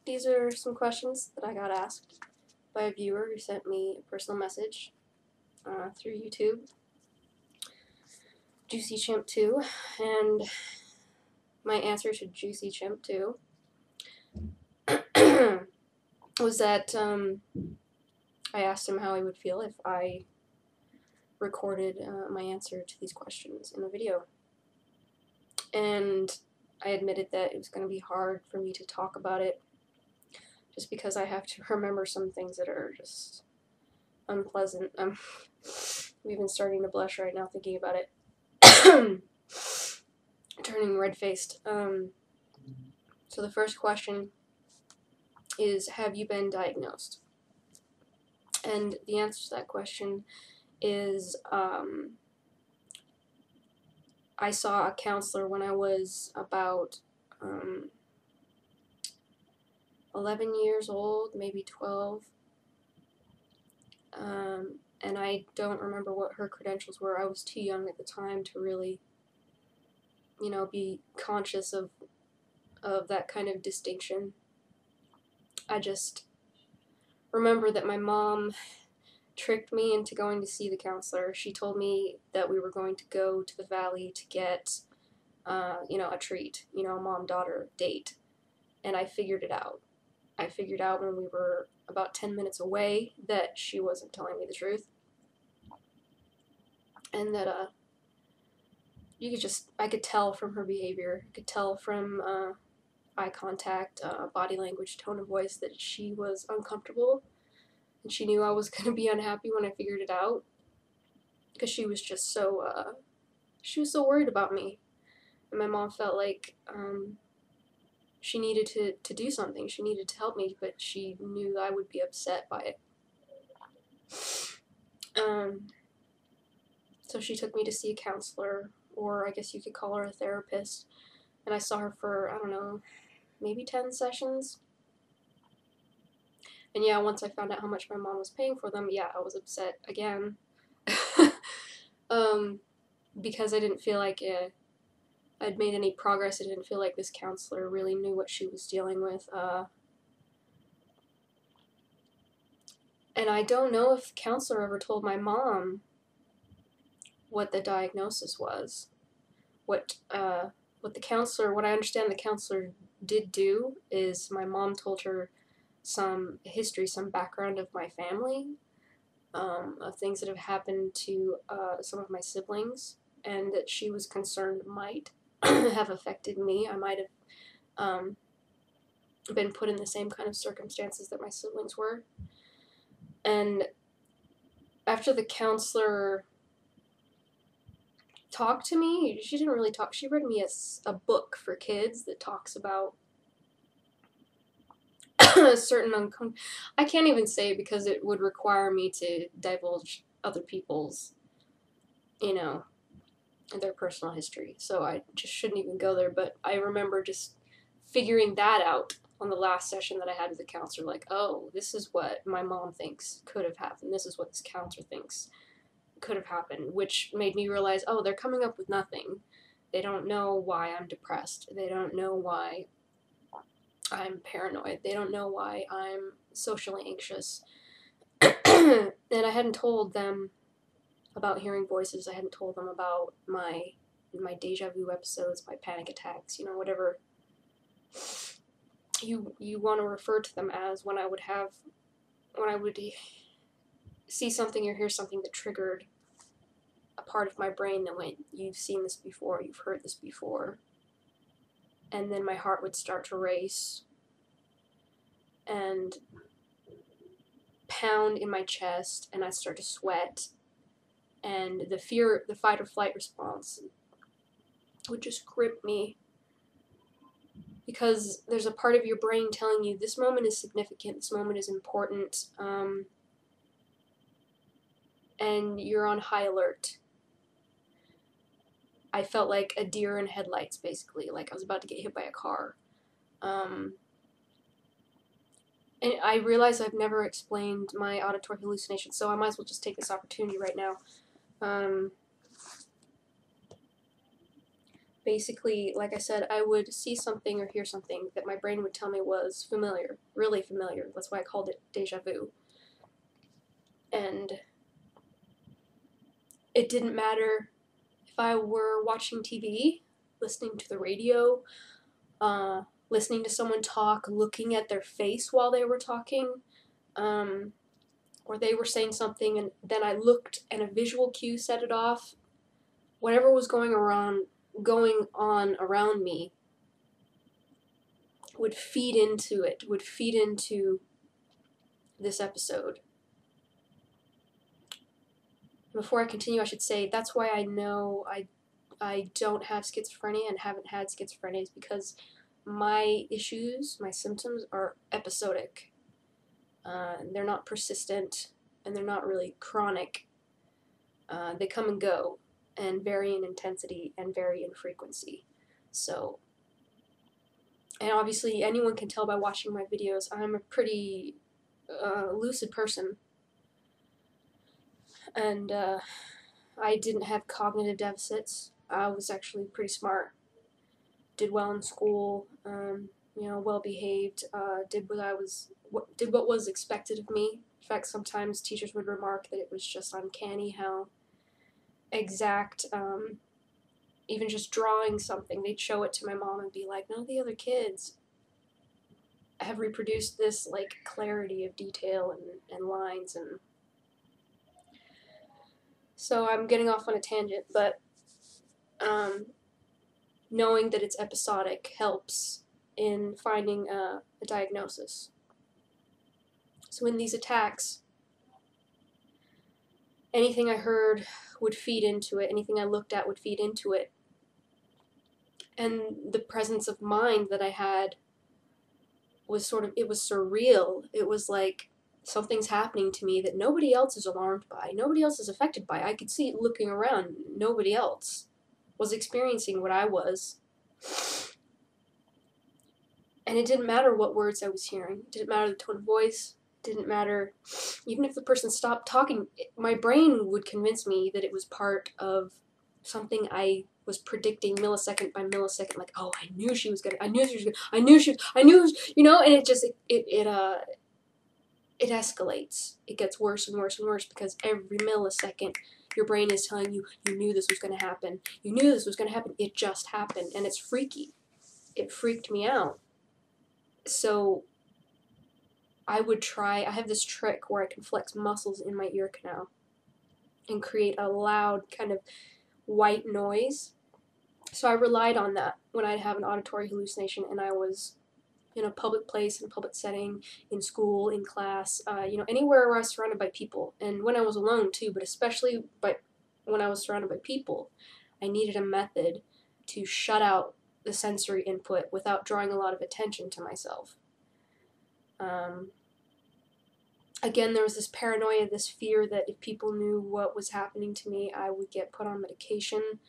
these are some questions that I got asked by a viewer who sent me a personal message through YouTube, Juicy Chimp 2, and my answer to Juicy Chimp 2 was that I asked him how he would feel if I recorded my answer to these questions in a video. And I admitted that it was going to be hard for me to talk about it just because I have to remember some things that are just unpleasant. I'm even starting to blush right now thinking about it. Turning red-faced. So the first question is, have you been diagnosed? And the answer to that question is, I saw a counselor when I was about 11 years old, maybe 12, and I don't remember what her credentials were. I was too young at the time to really, you know, be conscious of that kind of distinction. I just remember that my mom tricked me into going to see the counselor. She told me that we were going to go to the valley to get, you know, a treat, you know, a mom-daughter date, and I figured it out. I figured out when we were about 10 minutes away that she wasn't telling me the truth, and that I could tell from her behavior, I could tell from eye contact, body language, tone of voice that she was uncomfortable, and she knew I was going to be unhappy when I figured it out, because she was just so, she was so worried about me, and my mom felt like she needed to do something, she needed to help me, but she knew I would be upset by it. So she took me to see a counselor, or I guess you could call her a therapist, and I saw her for, I don't know, maybe 10 sessions. And yeah, once I found out how much my mom was paying for them, yeah, I was upset again. Because I didn't feel like I'd made any progress. I didn't feel like this counselor really knew what she was dealing with. And I don't know if the counselor ever told my mom what the diagnosis was. What I understand the counselor did do is my mom told her some history, some background of my family, of things that have happened to some of my siblings, and that she was concerned might have affected me. I might have been put in the same kind of circumstances that my siblings were. And after the counselor talked to me, she didn't really talk, she read me a book for kids that talks about a certain I can't even say it because it would require me to divulge other people's, you know, their personal history, so I just shouldn't even go there. But I remember just figuring that out on the last session that I had with the counselor, like, oh, this is what my mom thinks could have happened, this is what this counselor thinks could have happened, which made me realize, oh, they're coming up with nothing. They don't know why I'm depressed, they don't know why I'm paranoid, they don't know why I'm socially anxious. And I hadn't told them about hearing voices, I hadn't told them about my deja vu episodes, my panic attacks, you know, whatever you want to refer to them as, when I would see something or hear something that triggered a part of my brain that went, you've seen this before, you've heard this before. And then my heart would start to race and pound in my chest, and I'd start to sweat, and the fight or flight response would just grip me, because there's a part of your brain telling you this moment is significant, this moment is important, and you're on high alert. I felt like a deer in headlights, basically, like I was about to get hit by a car. And I realize I've never explained my auditory hallucinations, so I might as well just take this opportunity right now. basically, like I said, I would see something or hear something that my brain would tell me was familiar, really familiar. That's why I called it deja vu. And it didn't matter if I were watching TV, listening to the radio, listening to someone talk, looking at their face while they were talking, or they were saying something and then I looked and a visual cue set it off. Whatever was going on around me would feed into this episode. Before I continue, I should say that's why I know I don't have schizophrenia and haven't had schizophrenia, is because my issues, my symptoms are episodic. They're not persistent and they're not really chronic. They come and go and vary in intensity and vary in frequency. So, and obviously anyone can tell by watching my videos, I'm a pretty lucid person. And I didn't have cognitive deficits. I was actually pretty smart. Did well in school, well behaved, did what was expected of me. In fact, sometimes teachers would remark that it was just uncanny how exact, even just drawing something, they'd show it to my mom and be like, none of the other kids have reproduced this like clarity of detail and lines. And so I'm getting off on a tangent, but knowing that it's episodic helps in finding a diagnosis. So in these attacks, anything I heard would feed into it, anything I looked at would feed into it. And the presence of mind that I had was it was surreal. It was like something's happening to me that nobody else is alarmed by, nobody else is affected by. I could see it looking around, nobody else was experiencing what I was. And it didn't matter what words I was hearing. It didn't matter the tone of voice. It didn't matter. Even if the person stopped talking, my brain would convince me that it was part of something I was predicting millisecond by millisecond. Like, oh, I knew she was gonna, and it escalates. It gets worse and worse and worse because every millisecond your brain is telling you, you knew this was going to happen. You knew this was going to happen. It just happened. And it's freaky. It freaked me out. So I have this trick where I can flex muscles in my ear canal and create a loud kind of white noise. So I relied on that when I'd have an auditory hallucination and I was in a public place, in a public setting, in school, in class, anywhere where I was surrounded by people. And when I was alone too, but especially when I was surrounded by people, I needed a method to shut out the sensory input without drawing a lot of attention to myself. Again, there was this paranoia, this fear that if people knew what was happening to me, I would get put on medication.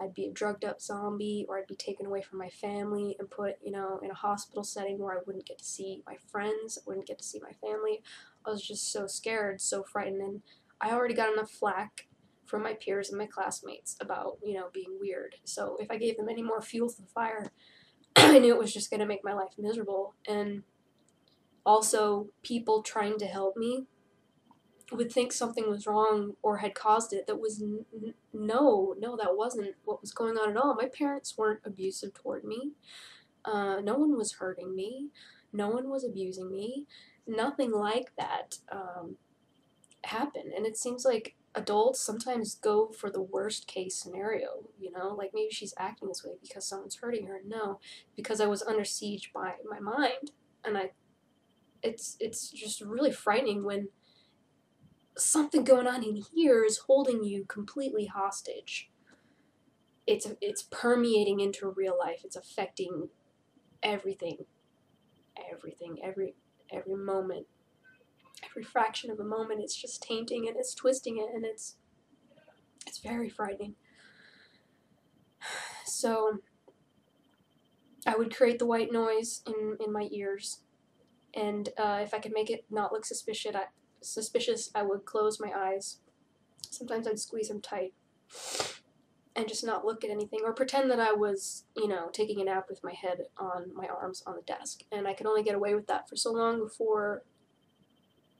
I'd be a drugged up zombie, or I'd be taken away from my family and put, in a hospital setting where I wouldn't get to see my friends, I wouldn't get to see my family. I was just so scared, so frightened, and I already got enough flack from my peers and my classmates about, being weird. So if I gave them any more fuel to the fire, I knew it was just going to make my life miserable. And also, people trying to help me would think something was wrong or had caused it. That was no, that wasn't what was going on at all. My parents weren't abusive toward me. No one was hurting me. No one was abusing me. Nothing like that happened. And it seems like adults sometimes go for the worst case scenario, like maybe she's acting this way because someone's hurting her. No, because I was under siege by my mind. And it's just really frightening when something going on in here is holding you completely hostage. It's permeating into real life. It's affecting everything, every moment, every fraction of a moment. It's just tainting it, it's twisting it, and it's very frightening. So I would create the white noise in my ears, and if I could make it not look suspicious, I would close my eyes. Sometimes I'd squeeze them tight. and just not look at anything, or pretend that I was, taking a nap with my head on my arms on the desk. And I could only get away with that for so long before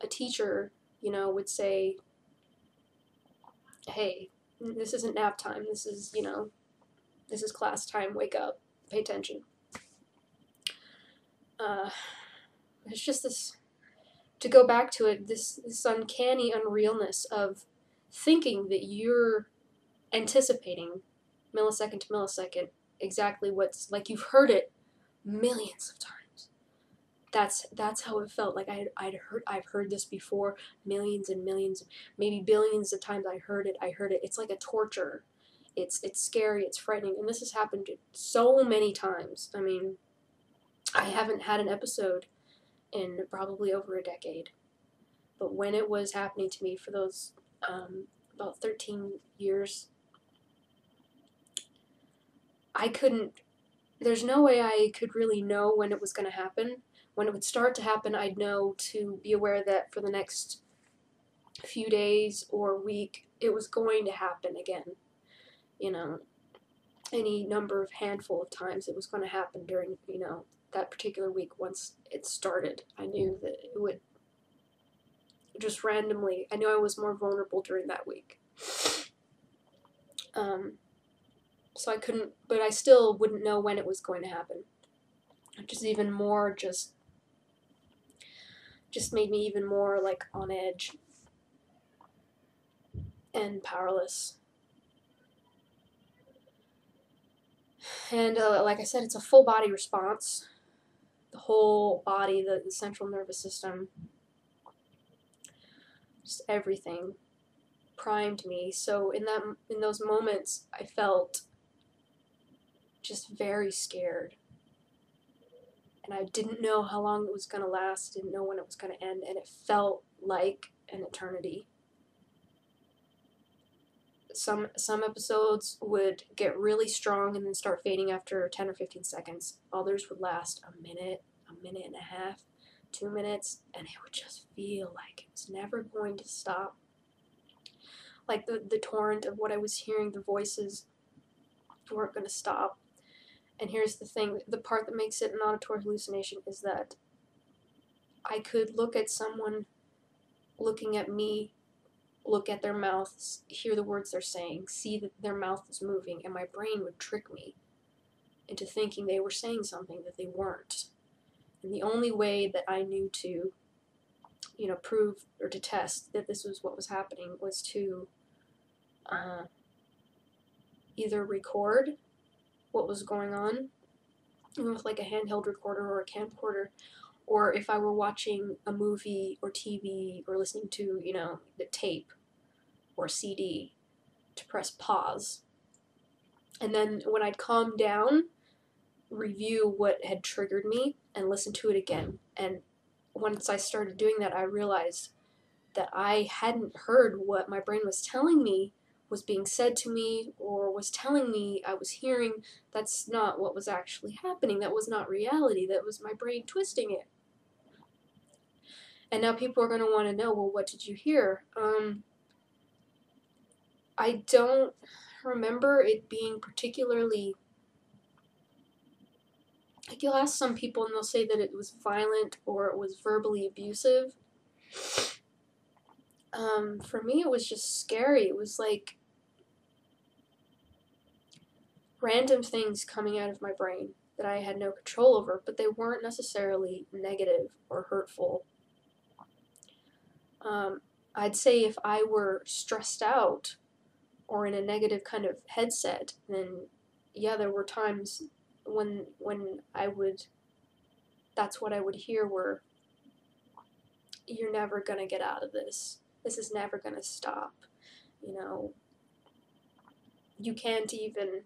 a teacher, would say, hey, this isn't nap time. This is, this is class time. Wake up. Pay attention. It's just this, to go back to it, this uncanny unrealness of thinking that you're anticipating millisecond to millisecond exactly what's, like, you've heard it millions of times. That's how it felt. Like I've heard this before millions and millions, maybe billions of times. I heard it. It's like a torture. It's scary, it's frightening, and this has happened so many times. I mean, I haven't had an episode in probably over a decade, but when it was happening to me for those about 13 years, there's no way I could really know when it was going to happen. When it would start to happen, I'd know to be aware that for the next few days or week, it was going to happen again. Any number of handful of times it was going to happen during, that particular week. Once it started, I knew that it would just randomly, I knew I was more vulnerable during that week. So I couldn't, but I still wouldn't know when it was going to happen, which is even more just made me even more like on edge and powerless. And like I said, it's a full body response. The whole body, the central nervous system, just everything primed me. So in those moments, I felt just very scared. And I didn't know how long it was going to last, didn't know when it was going to end, and it felt like an eternity. Some episodes would get really strong and then start fading after 10 or 15 seconds. Others would last a minute and a half, 2 minutes, and it would just feel like it was never going to stop. Like the torrent of what I was hearing, the voices weren't going to stop. And here's the thing, the part that makes it an auditory hallucination is that I could look at someone looking at me, look at their mouths, hear the words they're saying, see that their mouth is moving, and my brain would trick me into thinking they were saying something that they weren't. And the only way that I knew to, prove or to test that this was what was happening was to either record what was going on with like a handheld recorder or a camcorder, or if I were watching a movie or TV or listening to, the tape or CD, to press pause. And then when I'd calm down, review what had triggered me and listen to it again. And once I started doing that, I realized that I hadn't heard what my brain was telling me was being said to me or was telling me I was hearing. That's not what was actually happening. That was not reality. That was my brain twisting it. And now people are going to want to know, well, what did you hear? I don't remember it being particularly, like, you'll ask some people and they'll say that it was violent or it was verbally abusive. For me, it was just scary. It was like random things coming out of my brain that I had no control over, but they weren't necessarily negative or hurtful. I'd say if I were stressed out or in a negative kind of headset, then yeah, there were times when that's what I would hear, were, you're never gonna get out of this. This is never gonna stop. You can't even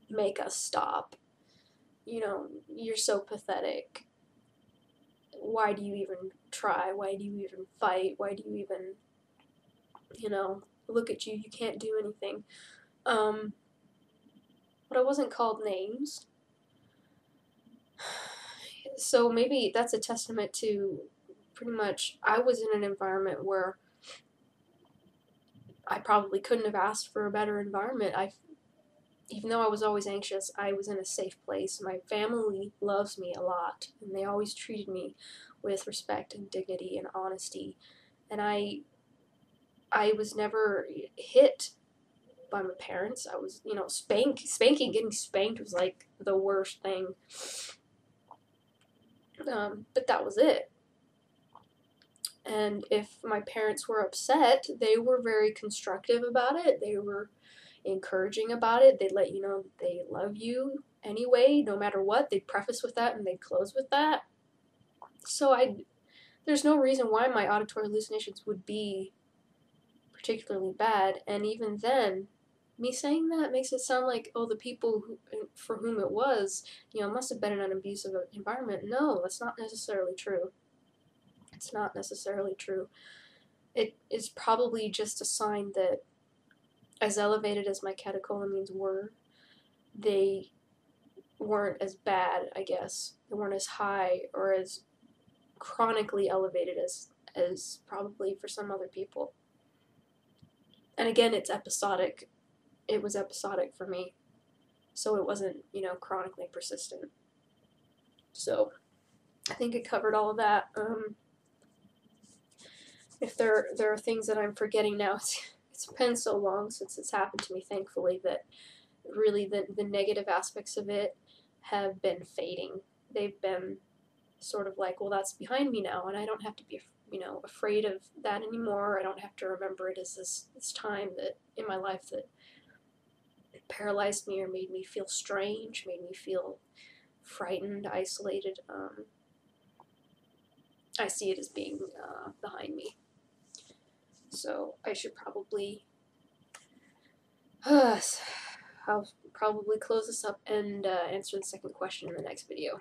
make us stop. You're so pathetic. Why do you even try? Why do you even fight? Why do you even, look at you, you can't do anything. But I wasn't called names. So maybe that's a testament to pretty much, I was in an environment where I probably couldn't have asked for a better environment. Even though I was always anxious, I was in a safe place. My family loves me a lot, and they always treated me with respect and dignity and honesty. And I was never hit by my parents. I was, getting spanked was like the worst thing. But that was it. And if my parents were upset, they were very constructive about it. They were encouraging about it. They'd let you know that they love you anyway, no matter what. They'd preface with that and they'd close with that. So there's no reason why my auditory hallucinations would be particularly bad. And even then, me saying that makes it sound like, oh, the people for whom it was, must have been in an abusive environment. No, that's not necessarily true. It's not necessarily true. It is probably just a sign that, as elevated as my catecholamines were, they weren't as bad, I guess. They weren't as high or as chronically elevated as probably for some other people. And again, it's episodic. It was episodic for me. So it wasn't, chronically persistent. So I think it covered all of that. If there are things that I'm forgetting now, it's been so long since it's happened to me, thankfully, that really the negative aspects of it have been fading. They've been sort of like, well, that's behind me now, and I don't have to be, afraid of that anymore. I don't have to remember it as this time that in my life that paralyzed me or made me feel strange, made me feel frightened, isolated. I see it as being behind me. So I should probably, I'll probably close this up and answer the second question in the next video.